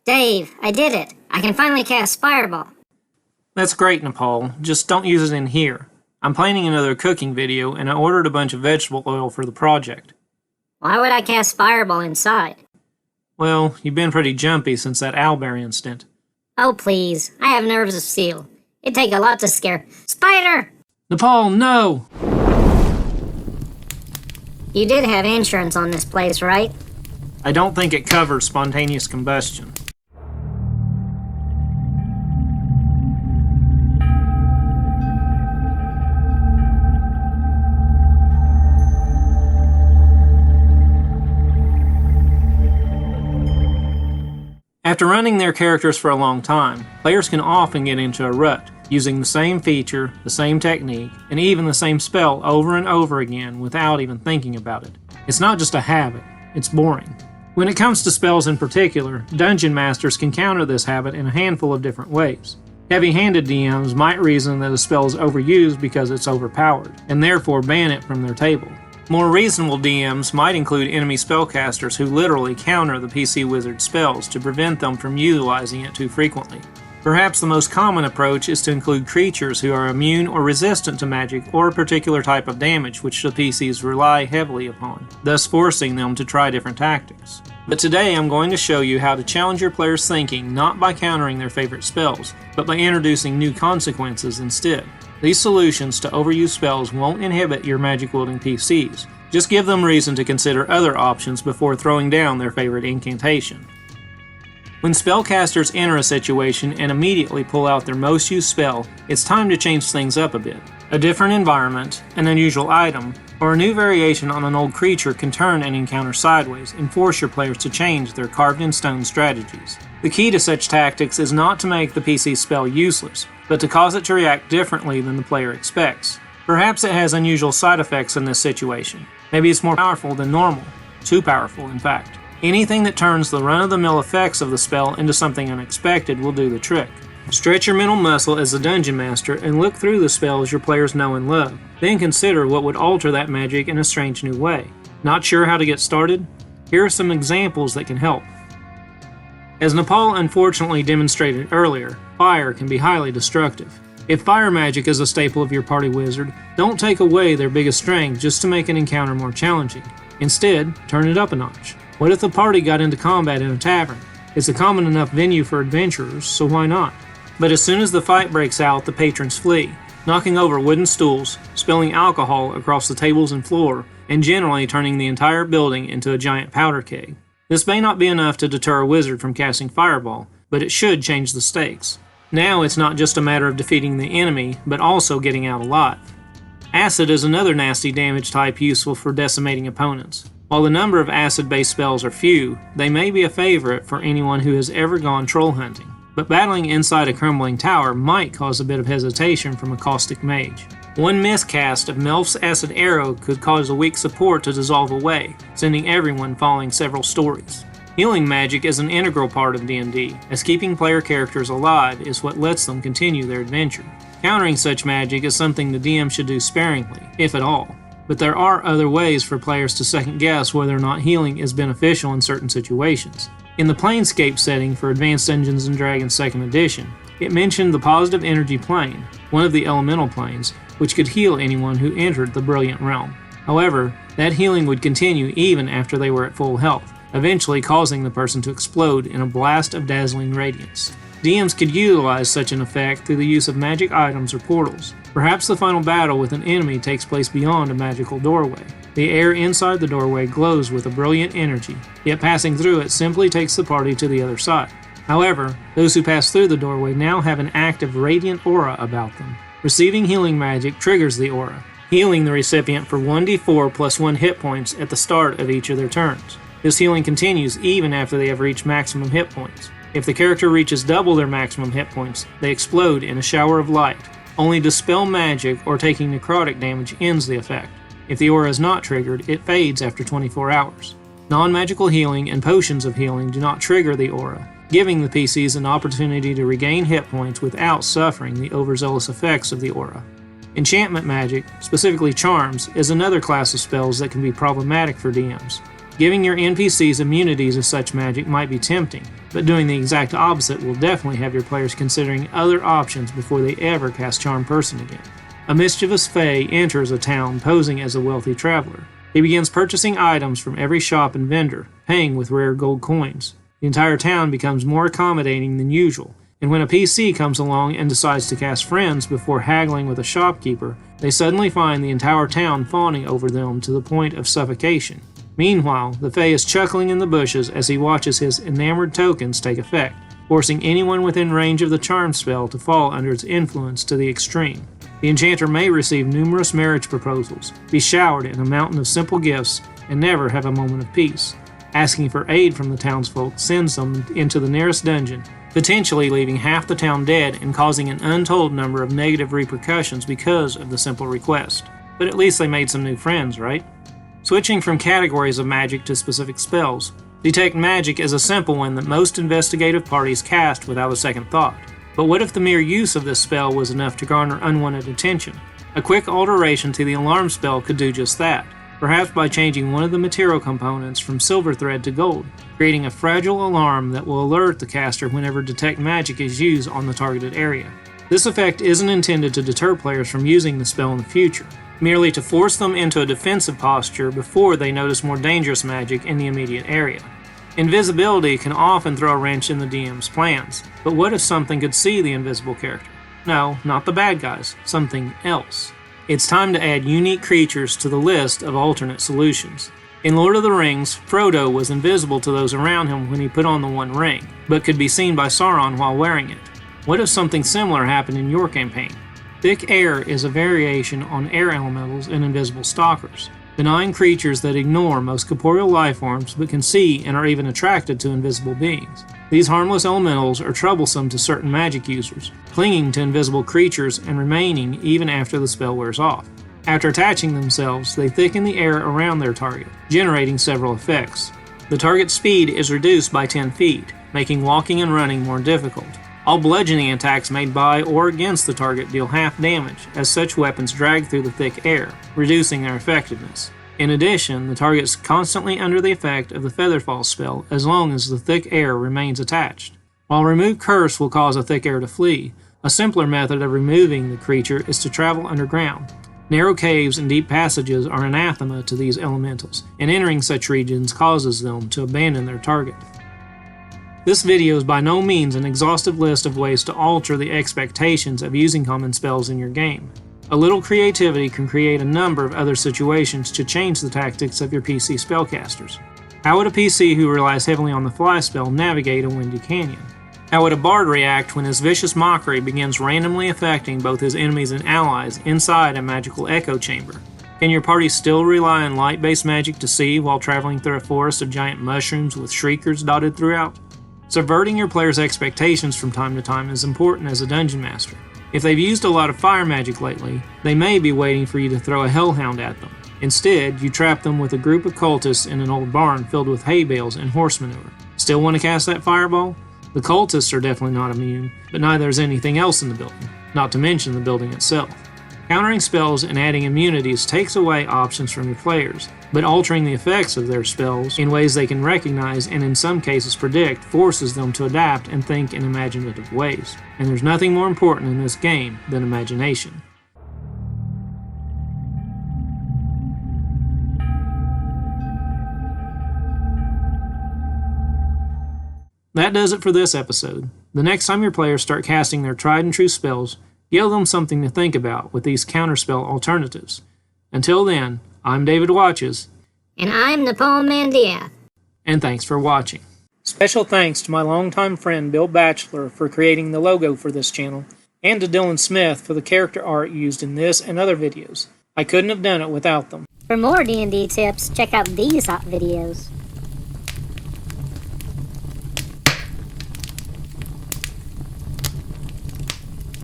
Dave, I did it. I can finally cast Fireball. That's great, Nepal. Just don't use it in here. I'm planning another cooking video, and I ordered a bunch of vegetable oil for the project. Why would I cast Fireball inside? Well, you've been pretty jumpy since that owlbear incident. Oh, please. I have nerves of steel. It'd take a lot to scare... Spider! Nepal, no! You did have insurance on this place, right? I don't think it covers spontaneous combustion. After running their characters for a long time, players can often get into a rut, using the same feature, the same technique, and even the same spell over and over again without even thinking about it. It's not just a habit, it's boring. When it comes to spells in particular, dungeon masters can counter this habit in a handful of different ways. Heavy-handed DMs might reason that a spell is overused because it's overpowered, and therefore ban it from their table. More reasonable DMs might include enemy spellcasters who literally counter the PC wizard's spells to prevent them from utilizing it too frequently. Perhaps the most common approach is to include creatures who are immune or resistant to magic or a particular type of damage which the PCs rely heavily upon, thus forcing them to try different tactics. But today I'm going to show you how to challenge your players' thinking not by countering their favorite spells, but by introducing new consequences instead. These solutions to overused spells won't inhibit your magic-wielding PCs, just give them reason to consider other options before throwing down their favorite incantation. When spellcasters enter a situation and immediately pull out their most used spell, it's time to change things up a bit. A different environment, an unusual item, or a new variation on an old creature can turn an encounter sideways and force your players to change their carved-in-stone strategies. The key to such tactics is not to make the PC spell useless, but to cause it to react differently than the player expects. Perhaps it has unusual side effects in this situation. Maybe it's more powerful than normal. Too powerful, in fact. Anything that turns the run-of-the-mill effects of the spell into something unexpected will do the trick. Stretch your mental muscle as a dungeon master and look through the spells your players know and love. Then consider what would alter that magic in a strange new way. Not sure how to get started? Here are some examples that can help. As Nepal unfortunately demonstrated earlier, fire can be highly destructive. If fire magic is a staple of your party wizard, don't take away their biggest strength just to make an encounter more challenging. Instead, turn it up a notch. What if the party got into combat in a tavern? It's a common enough venue for adventurers, so why not? But as soon as the fight breaks out, the patrons flee, knocking over wooden stools, spilling alcohol across the tables and floor, and generally turning the entire building into a giant powder keg. This may not be enough to deter a wizard from casting Fireball, but it should change the stakes. Now it's not just a matter of defeating the enemy, but also getting out alive. Acid is another nasty damage type useful for decimating opponents. While the number of acid-based spells are few, they may be a favorite for anyone who has ever gone troll hunting. But battling inside a crumbling tower might cause a bit of hesitation from a caustic mage. One miscast of Melf's acid arrow could cause a weak support to dissolve away, sending everyone falling several stories. Healing magic is an integral part of D&D, as keeping player characters alive is what lets them continue their adventure. Countering such magic is something the DM should do sparingly, if at all. But there are other ways for players to second-guess whether or not healing is beneficial in certain situations. In the Planescape setting for Advanced Dungeons & Dragons 2nd Edition, it mentioned the positive energy plane, one of the elemental planes, which could heal anyone who entered the Brilliant Realm. However, that healing would continue even after they were at full health, eventually causing the person to explode in a blast of dazzling radiance. DMs could utilize such an effect through the use of magic items or portals. Perhaps the final battle with an enemy takes place beyond a magical doorway. The air inside the doorway glows with a brilliant energy, yet passing through it simply takes the party to the other side. However, those who pass through the doorway now have an active radiant aura about them. Receiving healing magic triggers the aura, healing the recipient for 1d4 plus 1 hit points at the start of each of their turns. This healing continues even after they have reached maximum hit points. If the character reaches double their maximum hit points, they explode in a shower of light. Only dispel magic or taking necrotic damage ends the effect. If the aura is not triggered, it fades after 24 hours. Non-magical healing and potions of healing do not trigger the aura, giving the PCs an opportunity to regain hit points without suffering the overzealous effects of the aura. Enchantment magic, specifically charms, is another class of spells that can be problematic for DMs. Giving your NPCs immunities to such magic might be tempting, but doing the exact opposite will definitely have your players considering other options before they ever cast Charm Person again. A mischievous Fae enters a town posing as a wealthy traveler. He begins purchasing items from every shop and vendor, paying with rare gold coins. The entire town becomes more accommodating than usual, and when a PC comes along and decides to cast Friends before haggling with a shopkeeper, they suddenly find the entire town fawning over them to the point of suffocation. Meanwhile, the Fae is chuckling in the bushes as he watches his enamored tokens take effect, forcing anyone within range of the charm spell to fall under its influence to the extreme. The enchanter may receive numerous marriage proposals, be showered in a mountain of simple gifts, and never have a moment of peace. Asking for aid from the townsfolk sends them into the nearest dungeon, potentially leaving half the town dead and causing an untold number of negative repercussions because of the simple request. But at least they made some new friends, right? Switching from categories of magic to specific spells, Detect Magic is a simple one that most investigative parties cast without a second thought. But what if the mere use of this spell was enough to garner unwanted attention? A quick alteration to the alarm spell could do just that, perhaps by changing one of the material components from silver thread to gold, creating a fragile alarm that will alert the caster whenever Detect Magic is used on the targeted area. This effect isn't intended to deter players from using the spell in the future, merely to force them into a defensive posture before they notice more dangerous magic in the immediate area. Invisibility can often throw a wrench in the DM's plans, but what if something could see the invisible character? No, not the bad guys, something else. It's time to add unique creatures to the list of alternate solutions. In Lord of the Rings, Frodo was invisible to those around him when he put on the One Ring, but could be seen by Sauron while wearing it. What if something similar happened in your campaign? Thick Air is a variation on air elementals and invisible stalkers, benign creatures that ignore most corporeal lifeforms but can see and are even attracted to invisible beings. These harmless elementals are troublesome to certain magic users, clinging to invisible creatures and remaining even after the spell wears off. After attaching themselves, they thicken the air around their target, generating several effects. The target's speed is reduced by 10 feet, making walking and running more difficult. All bludgeoning attacks made by or against the target deal half damage, as such weapons drag through the thick air, reducing their effectiveness. In addition, the target is constantly under the effect of the Featherfall spell as long as the thick air remains attached. While Remove Curse will cause a thick air to flee, a simpler method of removing the creature is to travel underground. Narrow caves and deep passages are anathema to these elementals, and entering such regions causes them to abandon their target. This video is by no means an exhaustive list of ways to alter the expectations of using common spells in your game. A little creativity can create a number of other situations to change the tactics of your PC spellcasters. How would a PC who relies heavily on the fly spell navigate a windy canyon? How would a bard react when his vicious mockery begins randomly affecting both his enemies and allies inside a magical echo chamber? Can your party still rely on light-based magic to see while traveling through a forest of giant mushrooms with shriekers dotted throughout? Subverting your players' expectations from time to time is important as a dungeon master. If they've used a lot of fire magic lately, they may be waiting for you to throw a hellhound at them. Instead, you trap them with a group of cultists in an old barn filled with hay bales and horse manure. Still want to cast that fireball? The cultists are definitely not immune, but neither is anything else in the building, not to mention the building itself. Countering spells and adding immunities takes away options from your players, but altering the effects of their spells in ways they can recognize and in some cases predict forces them to adapt and think in imaginative ways. And there's nothing more important in this game than imagination. That does it for this episode. The next time your players start casting their tried and true spells, give them something to think about with these counterspell alternatives. Until then, I'm David Watches. And I'm Napoleon Mandiath. And thanks for watching. Special thanks to my longtime friend Bill Batchelor for creating the logo for this channel, and to Dylan Smith for the character art used in this and other videos. I couldn't have done it without them. For more D&D tips, check out these hot videos.